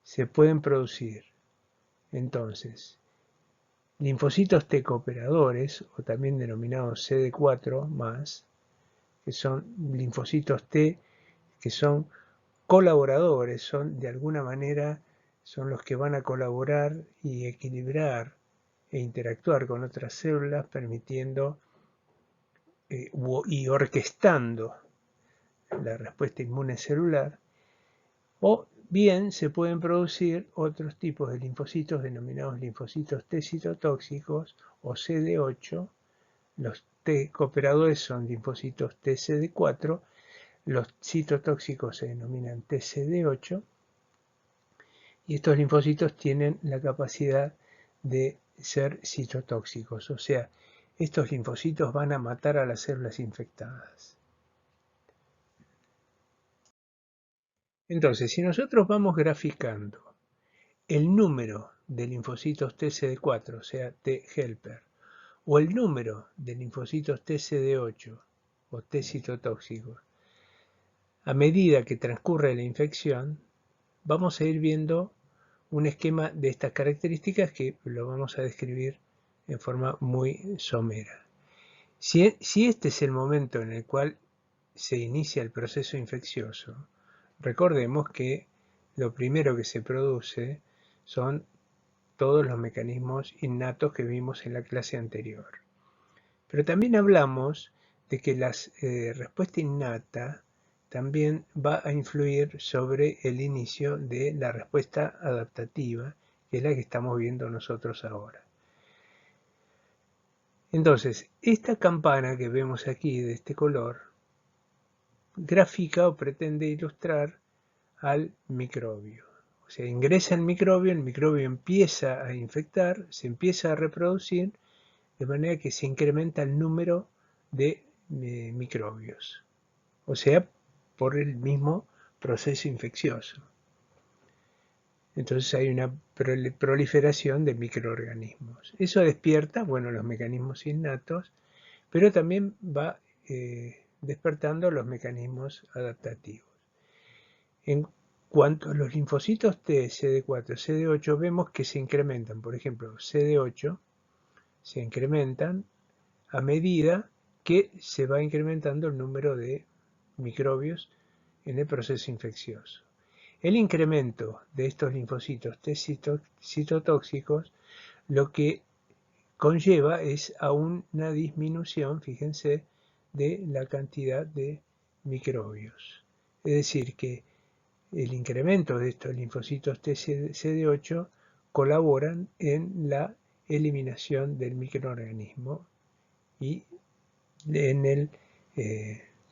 se pueden producir entonces linfocitos T cooperadores, o también denominados CD4+, que son linfocitos T que son colaboradores, son de alguna manera son los que van a colaborar y equilibrar e interactuar con otras células, permitiendo y orquestando la respuesta inmune celular, o bien se pueden producir otros tipos de linfocitos denominados linfocitos T citotóxicos o CD8. Los T cooperadores son linfocitos TCD4, los citotóxicos se denominan TCD8 y estos linfocitos tienen la capacidad de ser citotóxicos, o sea, estos linfocitos van a matar a las células infectadas. Entonces, si nosotros vamos graficando el número de linfocitos TCD4, o sea, T helper, o el número de linfocitos TCD8 o T citotóxicos, a medida que transcurre la infección, vamos a ir viendo un esquema de estas características que lo vamos a describir en forma muy somera. Si este es el momento en el cual se inicia el proceso infeccioso, recordemos que lo primero que se produce son todos los mecanismos innatos que vimos en la clase anterior. Pero también hablamos de que la respuesta innata también va a influir sobre el inicio de la respuesta adaptativa, que es la que estamos viendo nosotros ahora. Entonces, esta campana que vemos aquí de este color grafica o pretende ilustrar al microbio. O sea, ingresa el microbio empieza a infectar, se empieza a reproducir, de manera que se incrementa el número de microbios. O sea, por el mismo proceso infeccioso. Entonces hay una proliferación de microorganismos. Eso despierta, bueno, los mecanismos innatos, pero también va despertando los mecanismos adaptativos. En cuanto a los linfocitos T, CD4, CD8, vemos que se incrementan. Por ejemplo, CD8 se incrementan a medida que se va incrementando el número de microbios en el proceso infeccioso. El incremento de estos linfocitos T citotóxicos lo que conlleva es a una disminución, fíjense, de la cantidad de microbios. Es decir, que el incremento de estos linfocitos T CD8 colaboran en la eliminación del microorganismo y en el,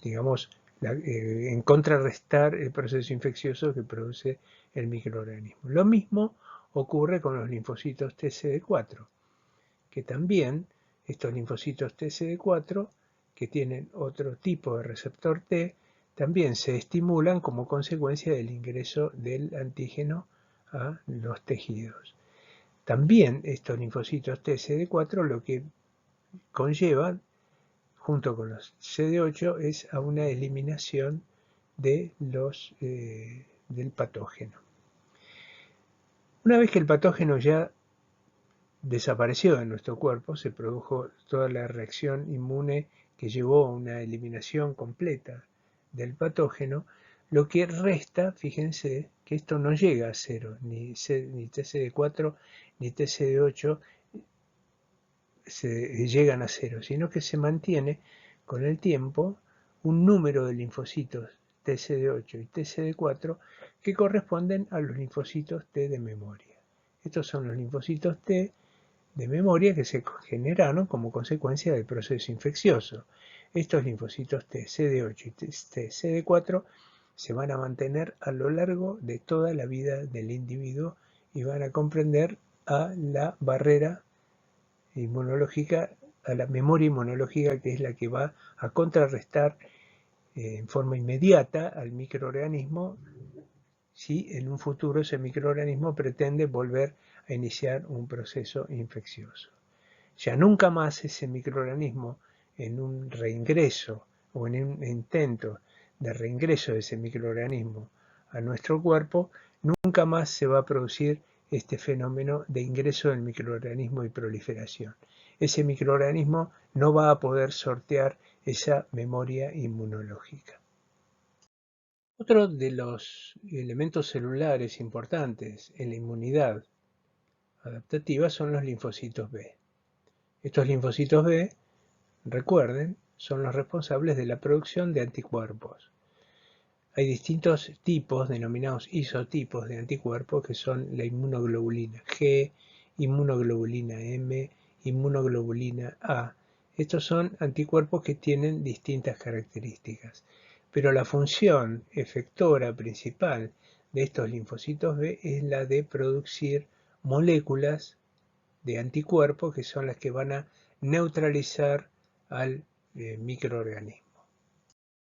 digamos, en contrarrestar el proceso infeccioso que produce el microorganismo. Lo mismo ocurre con los linfocitos TCD4, que también estos linfocitos TCD4, que tienen otro tipo de receptor T, también se estimulan como consecuencia del ingreso del antígeno a los tejidos. También estos linfocitos TCD4 lo que conllevan junto con los CD8 es a una eliminación de del patógeno. Una vez que el patógeno ya desapareció de nuestro cuerpo, se produjo toda la reacción inmune que llevó a una eliminación completa del patógeno, lo que resta, fíjense, que esto no llega a cero, ni TCD4 ni TCD8 llegan a cero, sino que se mantiene con el tiempo un número de linfocitos TCD8 y TCD4 que corresponden a los linfocitos T de memoria. Estos son los linfocitos T de memoria que se generaron como consecuencia del proceso infeccioso. Estos linfocitos T, CD8 y T, CD4 se van a mantener a lo largo de toda la vida del individuo y van a comprender a la barrera inmunológica, a la memoria inmunológica, que es la que va a contrarrestar en forma inmediata al microorganismo si en un futuro ese microorganismo pretende volver a iniciar un proceso infeccioso. Ya nunca más ese microorganismo, en un reingreso o en un intento de reingreso de ese microorganismo a nuestro cuerpo, nunca más se va a producir este fenómeno de ingreso del microorganismo y proliferación. Ese microorganismo no va a poder sortear esa memoria inmunológica. Otro de los elementos celulares importantes en la inmunidad adaptativa son los linfocitos B. Estos linfocitos B, recuerden, son los responsables de la producción de anticuerpos. Hay distintos tipos, denominados isotipos de anticuerpos, que son la inmunoglobulina G, inmunoglobulina M, inmunoglobulina A. Estos son anticuerpos que tienen distintas características, pero la función efectora principal de estos linfocitos B es la de producir moléculas de anticuerpos que son las que van a neutralizar al microorganismo.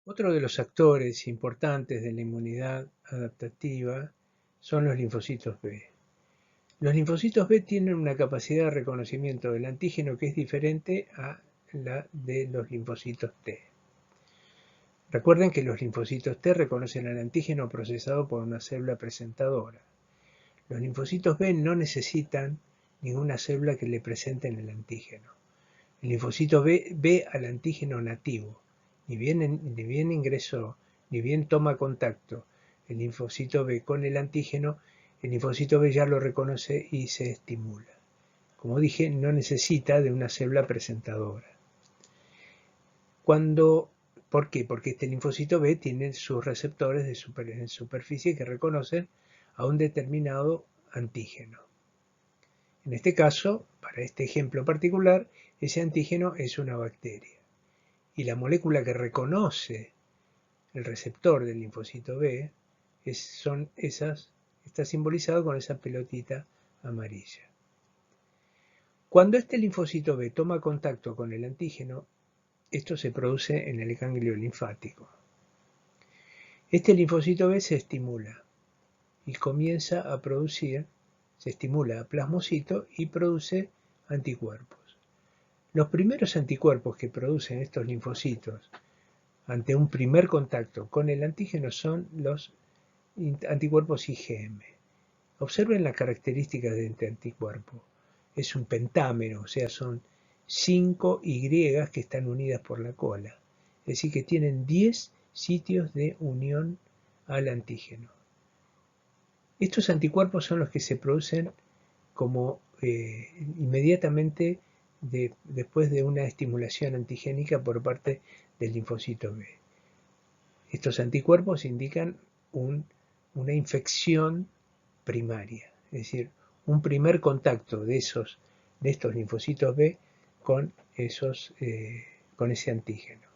Otro de los actores importantes de la inmunidad adaptativa son los linfocitos B. Los linfocitos B tienen una capacidad de reconocimiento del antígeno que es diferente a la de los linfocitos T. Recuerden que los linfocitos T reconocen al antígeno procesado por una célula presentadora. Los linfocitos B no necesitan ninguna célula que le presenten el antígeno. El linfocito B ve al antígeno nativo, ni bien ingresó, ni bien toma contacto el linfocito B con el antígeno, el linfocito B ya lo reconoce y se estimula. Como dije, no necesita de una célula presentadora. ¿Por qué? Porque este linfocito B tiene sus receptores en superficie que reconocen a un determinado antígeno. En este caso, para este ejemplo particular, ese antígeno es una bacteria. Y la molécula que reconoce el receptor del linfocito B está simbolizado con esa pelotita amarilla. Cuando este linfocito B toma contacto con el antígeno, esto se produce en el ganglio linfático. Este linfocito B se estimula y comienza a producir, se estimula a plasmocito y produce anticuerpos. Los primeros anticuerpos que producen estos linfocitos ante un primer contacto con el antígeno son los anticuerpos IgM. Observen las características de este anticuerpo. Es un pentámero, o sea, son 5 Y que están unidas por la cola. Es decir, que tienen 10 sitios de unión al antígeno. Estos anticuerpos son los que se producen como inmediatamente después de una estimulación antigénica por parte del linfocito B. Estos anticuerpos indican una infección primaria, es decir, un primer contacto de estos linfocitos B con ese antígeno.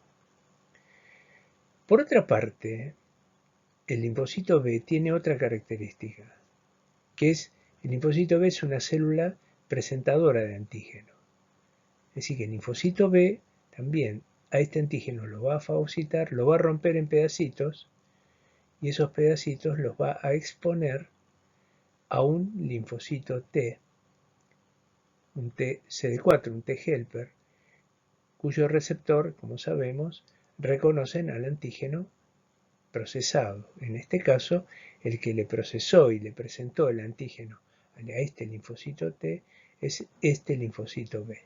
Por otra parte, el linfocito B tiene otra característica, que es el linfocito B es una célula presentadora de antígeno. Es decir, que el linfocito B también a este antígeno lo va a fagocitar, lo va a romper en pedacitos y esos pedacitos los va a exponer a un linfocito T, un T CD4, un T helper, cuyo receptor, como sabemos, reconocen al antígeno procesado. En este caso, el que le procesó y le presentó el antígeno a este linfocito T es este linfocito B.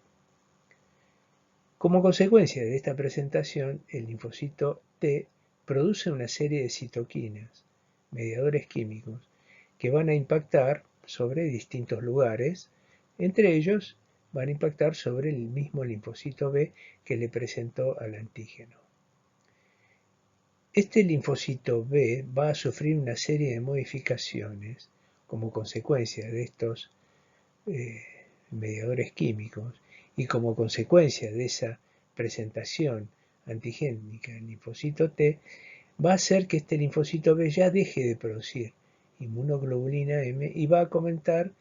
Como consecuencia de esta presentación, el linfocito T produce una serie de citoquinas, mediadores químicos, que van a impactar sobre distintos lugares, entre ellos van a impactar sobre el mismo linfocito B que le presentó al antígeno. Este linfocito B va a sufrir una serie de modificaciones como consecuencia de estos mediadores químicos y como consecuencia de esa presentación antigénica del linfocito T, va a hacer que este linfocito B ya deje de producir inmunoglobulina M y va a comenzar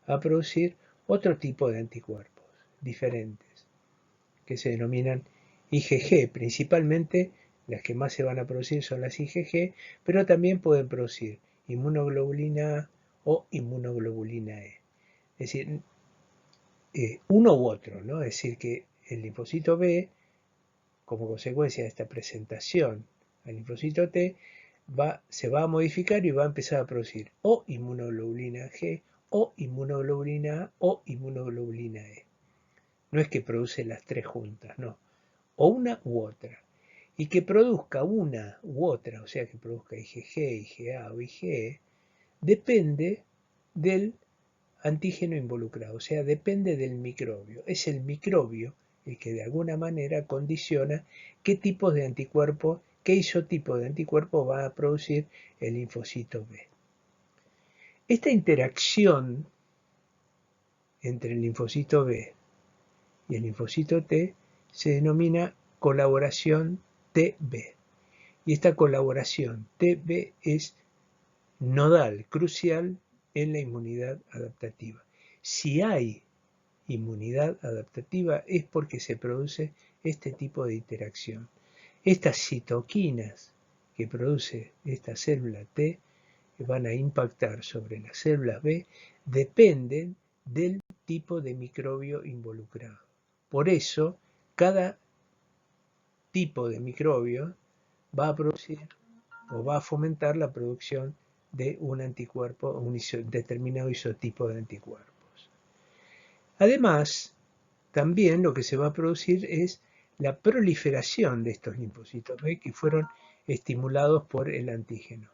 a producir otro tipo de anticuerpos diferentes, que se denominan IgG. Principalmente las que más se van a producir son las IgG, pero también pueden producir inmunoglobulina A o inmunoglobulina E. Es decir, uno u otro, ¿no? Es decir, que el linfocito B, como consecuencia de esta presentación al linfocito T, se va a modificar y va a empezar a producir o inmunoglobulina G, o inmunoglobulina A, o inmunoglobulina E. No es que produce las tres juntas, no. O una u otra. Y que produzca una u otra, o sea, que produzca IgG, IgA o IgE, depende del antígeno involucrado, o sea, depende del microbio. Es el microbio el que de alguna manera condiciona qué tipos de anticuerpos, qué isotipo de anticuerpo va a producir el linfocito B. Esta interacción entre el linfocito B y el linfocito T se denomina colaboración TB. Y esta colaboración TB es nodal, crucial en la inmunidad adaptativa. Si hay inmunidad adaptativa es porque se produce este tipo de interacción. Estas citoquinas que produce esta célula T que van a impactar sobre las células B dependen del tipo de microbio involucrado. Por eso, cada tipo de microbio va a producir o va a fomentar la producción de un anticuerpo, un determinado isotipo de anticuerpos. Además, también lo que se va a producir es la proliferación de estos linfocitos B que fueron estimulados por el antígeno.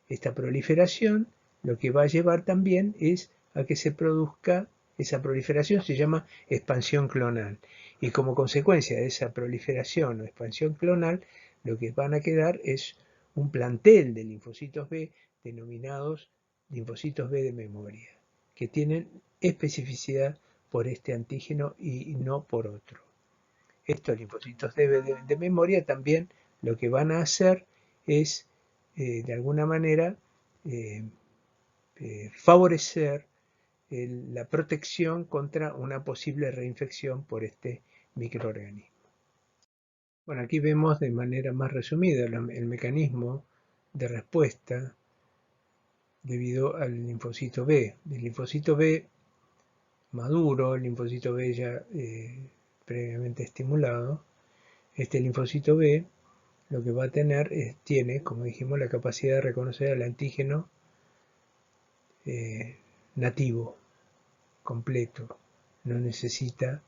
Esta proliferación lo que va a llevar también es a que se produzca, esa proliferación se llama expansión clonal. Y como consecuencia de esa proliferación o expansión clonal, lo que van a quedar es un plantel de linfocitos B denominados linfocitos B de memoria, que tienen especificidad por este antígeno y no por otro. Estos linfocitos de memoria también lo que van a hacer es, de alguna manera, favorecer la protección contra una posible reinfección por este microorganismo. Bueno, aquí vemos de manera más resumida el mecanismo de respuesta debido al linfocito B. El linfocito B maduro, el linfocito B ya previamente estimulado, este linfocito B lo que va a tener tiene, como dijimos, la capacidad de reconocer al antígeno nativo, completo. No necesita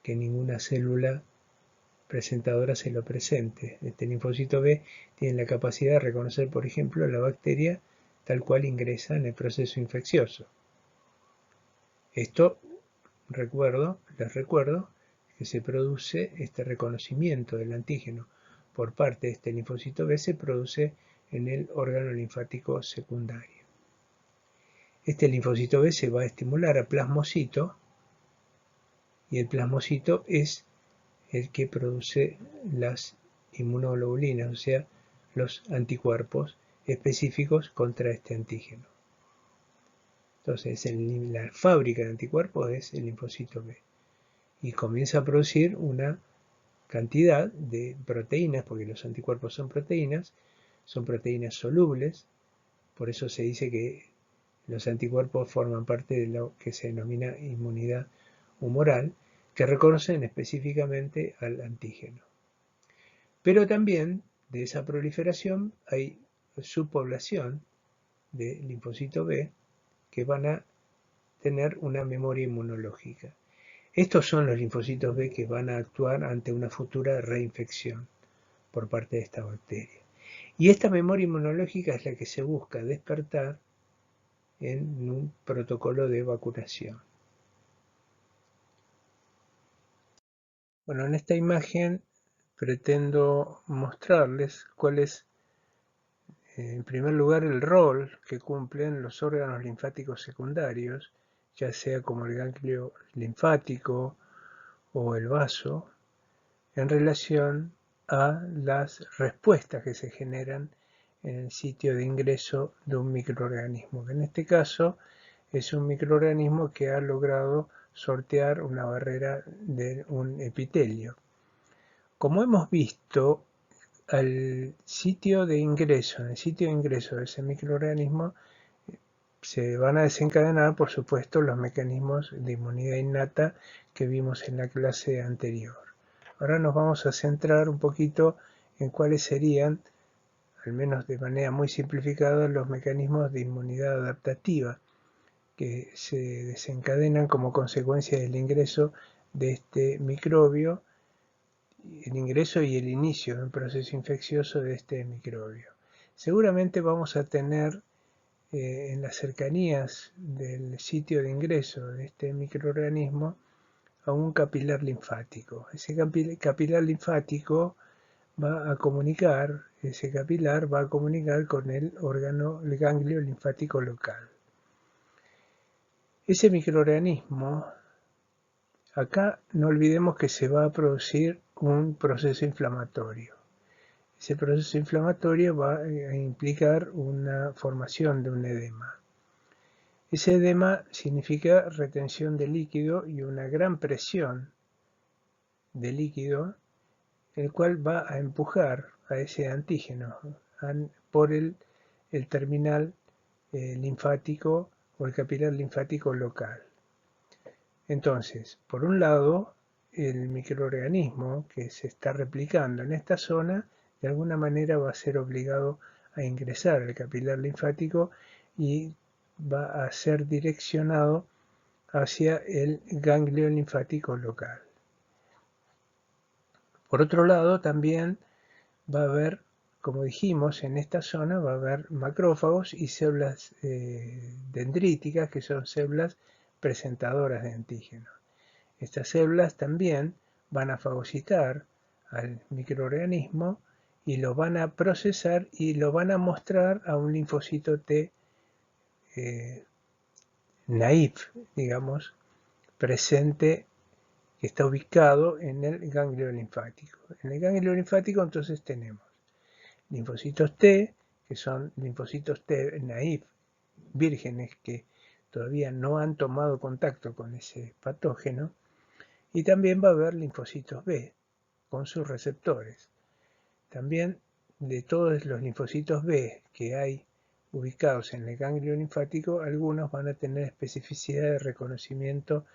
que ninguna célula presentadora se lo presente. Este linfocito B tiene la capacidad de reconocer, por ejemplo, la bacteria tal cual ingresa en el proceso infeccioso. Esto, les recuerdo que se produce este reconocimiento del antígeno por parte de este linfocito B, se produce en el órgano linfático secundario. Este linfocito B se va a estimular a plasmocito y el plasmocito es el que produce las inmunoglobulinas, o sea, los anticuerpos específicos contra este antígeno. Entonces, la fábrica de anticuerpos es el linfocito B y comienza a producir una cantidad de proteínas, porque los anticuerpos son proteínas solubles, por eso se dice que los anticuerpos forman parte de lo que se denomina inmunidad humoral, que reconocen específicamente al antígeno. Pero también de esa proliferación hay subpoblación de linfocito B que van a tener una memoria inmunológica. Estos son los linfocitos B que van a actuar ante una futura reinfección por parte de esta bacteria. Y esta memoria inmunológica es la que se busca despertar en un protocolo de vacunación. Bueno, en esta imagen pretendo mostrarles cuál es, en primer lugar, el rol que cumplen los órganos linfáticos secundarios, ya sea como el ganglio linfático o el vaso, en relación a las respuestas que se generan en el sitio de ingreso de un microorganismo, que en este caso es un microorganismo que ha logrado sortear una barrera de un epitelio. Como hemos visto, al sitio de ingreso, en el sitio de ingreso de ese microorganismo, se van a desencadenar, por supuesto, los mecanismos de inmunidad innata que vimos en la clase anterior. Ahora nos vamos a centrar un poquito en cuáles serían, al menos de manera muy simplificada, los mecanismos de inmunidad adaptativa que se desencadenan como consecuencia del ingreso de este microbio, el ingreso y el inicio de un proceso infeccioso de este microbio. Seguramente vamos a tener en las cercanías del sitio de ingreso de este microorganismo a un capilar linfático. Ese capilar linfático va a comunicar, ese capilar va a comunicar con el órgano, el ganglio linfático local. Ese microorganismo, acá no olvidemos que se va a producir un proceso inflamatorio. Ese proceso inflamatorio va a implicar una formación de un edema. Ese edema significa retención de líquido y una gran presión de líquido, el cual va a empujar a ese antígeno por el terminal linfático o el capilar linfático local. Entonces, por un lado, el microorganismo que se está replicando en esta zona, de alguna manera va a ser obligado a ingresar al capilar linfático y va a ser direccionado hacia el ganglio linfático local. Por otro lado, también va a haber, como dijimos, en esta zona va a haber macrófagos y células dendríticas, que son células presentadoras de antígenos. Estas células también van a fagocitar al microorganismo y lo van a procesar y lo van a mostrar a un linfocito T naïf, digamos, presente, que está ubicado en el ganglio linfático. En el ganglio linfático entonces tenemos linfocitos T, que son linfocitos T naïf, vírgenes, que todavía no han tomado contacto con ese patógeno, y también va a haber linfocitos B con sus receptores. También de todos los linfocitos B que hay ubicados en el ganglio linfático, algunos van a tener especificidad de reconocimiento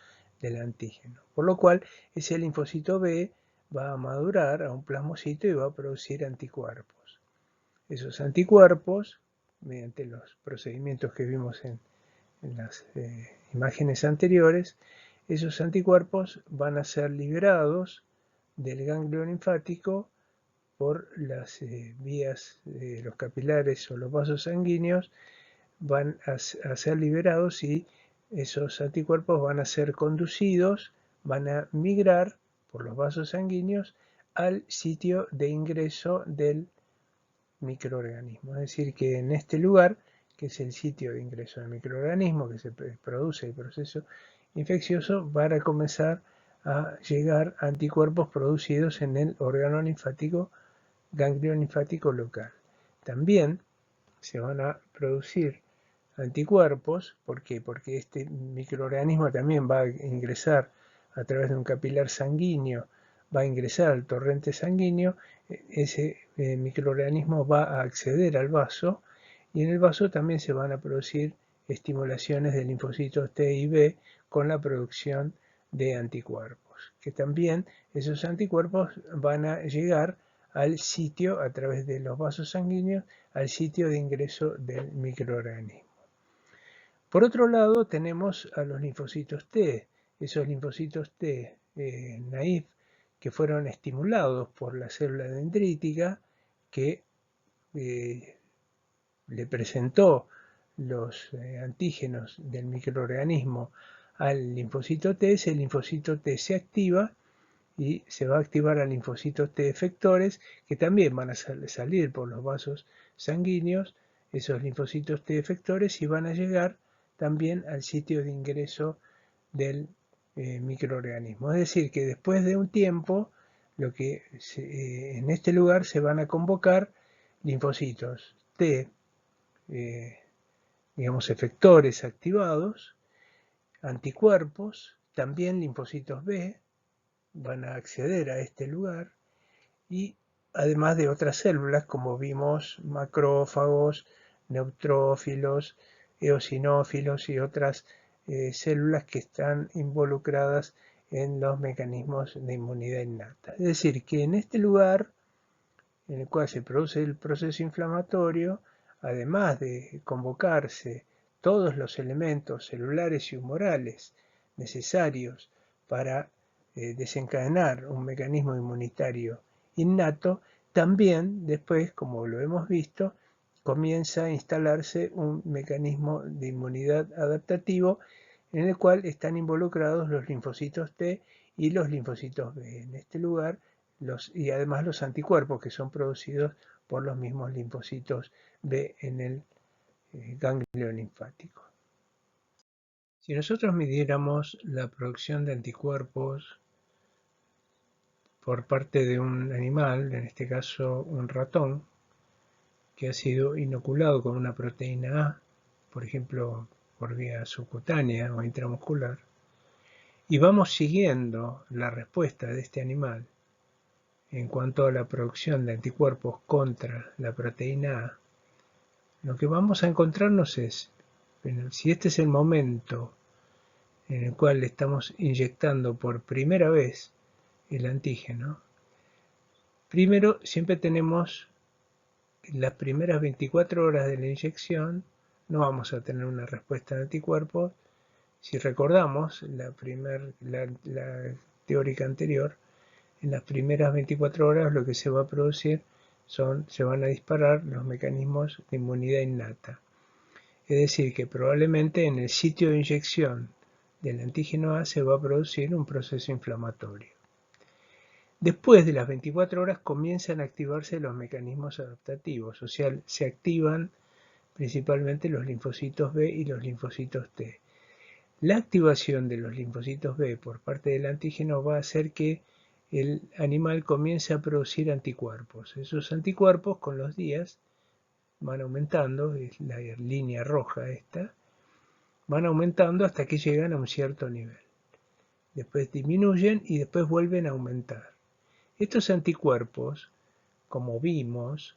del antígeno. Por lo cual, ese linfocito B va a madurar a un plasmocito y va a producir anticuerpos. Esos anticuerpos, mediante los procedimientos que vimos en las imágenes anteriores, esos anticuerpos van a ser liberados del ganglio linfático por las vías de los capilares o los vasos sanguíneos, van a ser liberados y esos anticuerpos van a ser conducidos, van a migrar por los vasos sanguíneos al sitio de ingreso del microorganismo. Es decir, que en este lugar, que es el sitio de ingreso del microorganismo, que se produce el proceso infeccioso, van a comenzar a llegar anticuerpos producidos en el órgano linfático, ganglio linfático local. También se van a producir anticuerpos, ¿por qué? Porque este microorganismo también va a ingresar a través de un capilar sanguíneo, va a ingresar al torrente sanguíneo, ese microorganismo va a acceder al vaso y en el vaso también se van a producir estimulaciones de linfocitos T y B con la producción de anticuerpos, que también esos anticuerpos van a llegar al sitio, a través de los vasos sanguíneos, al sitio de ingreso del microorganismo. Por otro lado, tenemos a los linfocitos T, esos linfocitos T naïf que fueron estimulados por la célula dendrítica que le presentó los antígenos del microorganismo al linfocito T, ese linfocito T se activa y se va a activar a linfocitos T efectores que también van a salir por los vasos sanguíneos, esos linfocitos T efectores, y van a llegar también al sitio de ingreso del microorganismo. Es decir, que después de un tiempo, en este lugar se van a convocar linfocitos T, digamos, efectores activados, anticuerpos, también linfocitos B, van a acceder a este lugar y además de otras células como vimos, macrófagos, neutrófilos, eosinófilos y otras células que están involucradas en los mecanismos de inmunidad innata. Es decir, que en este lugar en el cual se produce el proceso inflamatorio, además de convocarse todos los elementos celulares y humorales necesarios para desencadenar un mecanismo inmunitario innato, también después, como lo hemos visto, comienza a instalarse un mecanismo de inmunidad adaptativo en el cual están involucrados los linfocitos T y los linfocitos B. En este lugar, y además los anticuerpos que son producidos por los mismos linfocitos B en el ganglio linfático. Si nosotros midiéramos la producción de anticuerpos por parte de un animal, en este caso un ratón, que ha sido inoculado con una proteína A, por ejemplo por vía subcutánea o intramuscular, y vamos siguiendo la respuesta de este animal en cuanto a la producción de anticuerpos contra la proteína A, lo que vamos a encontrarnos es, si este es el momento en el cual le estamos inyectando por primera vez el antígeno, primero siempre tenemos las primeras 24 horas de la inyección, no vamos a tener una respuesta de anticuerpos. Si recordamos la teórica anterior, en las primeras 24 horas lo que se va a producir se van a disparar los mecanismos de inmunidad innata. Es decir, que probablemente en el sitio de inyección del antígeno A se va a producir un proceso inflamatorio. Después de las 24 horas comienzan a activarse los mecanismos adaptativos, o sea, se activan principalmente los linfocitos B y los linfocitos T. La activación de los linfocitos B por parte del antígeno va a hacer que el animal comience a producir anticuerpos. Esos anticuerpos con los días van aumentando, es la línea roja esta, van aumentando hasta que llegan a un cierto nivel. Después disminuyen y después vuelven a aumentar. Estos anticuerpos, como vimos,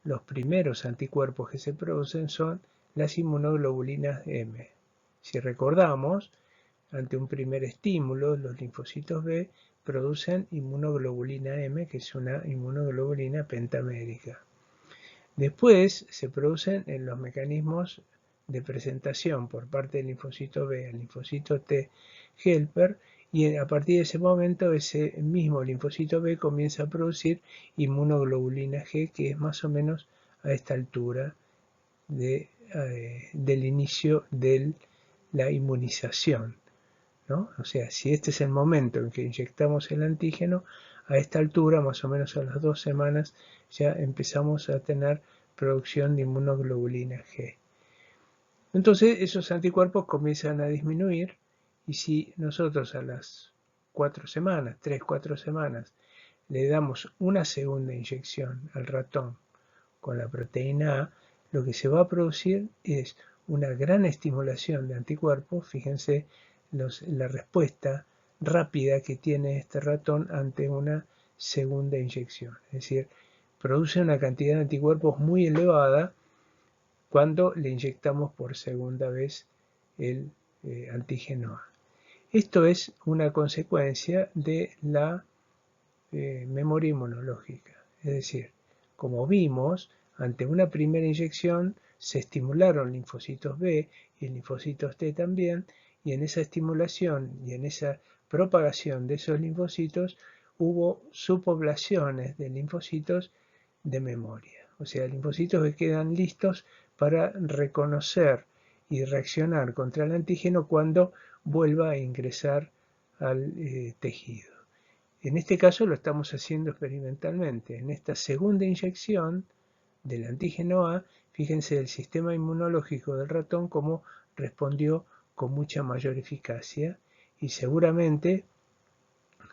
los primeros anticuerpos que se producen son las inmunoglobulinas M. Si recordamos, ante un primer estímulo, los linfocitos B producen inmunoglobulina M, que es una inmunoglobulina pentamérica. Después se producen en los mecanismos de presentación por parte del linfocito B al linfocito T helper, y a partir de ese momento ese mismo linfocito B comienza a producir inmunoglobulina G, que es más o menos a esta altura del inicio de la inmunización, ¿no? O sea, si este es el momento en que inyectamos el antígeno, a esta altura, más o menos a las 2 semanas, ya empezamos a tener producción de inmunoglobulina G. Entonces esos anticuerpos comienzan a disminuir, y si nosotros a las 4 semanas, 3-4 semanas, le damos una segunda inyección al ratón con la proteína A, lo que se va a producir es una gran estimulación de anticuerpos. Fíjense la respuesta rápida que tiene este ratón ante una segunda inyección. Es decir, produce una cantidad de anticuerpos muy elevada cuando le inyectamos por segunda vez el antígeno A. Esto es una consecuencia de la memoria inmunológica. Es decir, como vimos, ante una primera inyección se estimularon linfocitos B y linfocitos T también, y en esa estimulación y en esa propagación de esos linfocitos hubo subpoblaciones de linfocitos de memoria. O sea, linfocitos que quedan listos para reconocer y reaccionar contra el antígeno cuando vuelva a ingresar al tejido. En este caso lo estamos haciendo experimentalmente. En esta segunda inyección del antígeno A, fíjense el sistema inmunológico del ratón cómo respondió con mucha mayor eficacia, y seguramente,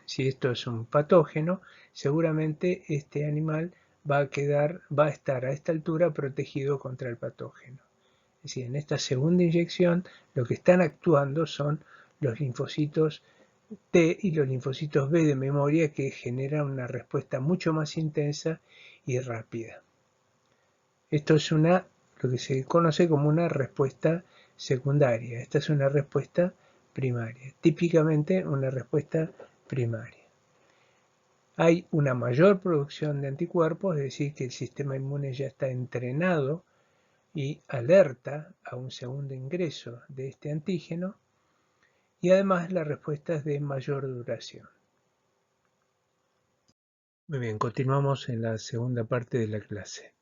si esto es un patógeno, seguramente este animal va a estar a esta altura protegido contra el patógeno. Es decir, en esta segunda inyección lo que están actuando son los linfocitos T y los linfocitos B de memoria, que generan una respuesta mucho más intensa y rápida. Esto es lo que se conoce como una respuesta secundaria. Esta es una respuesta primaria, típicamente una respuesta primaria. Hay una mayor producción de anticuerpos, es decir, que el sistema inmune ya está entrenado y alerta a un segundo ingreso de este antígeno, y además la respuesta es de mayor duración. Muy bien, continuamos en la segunda parte de la clase.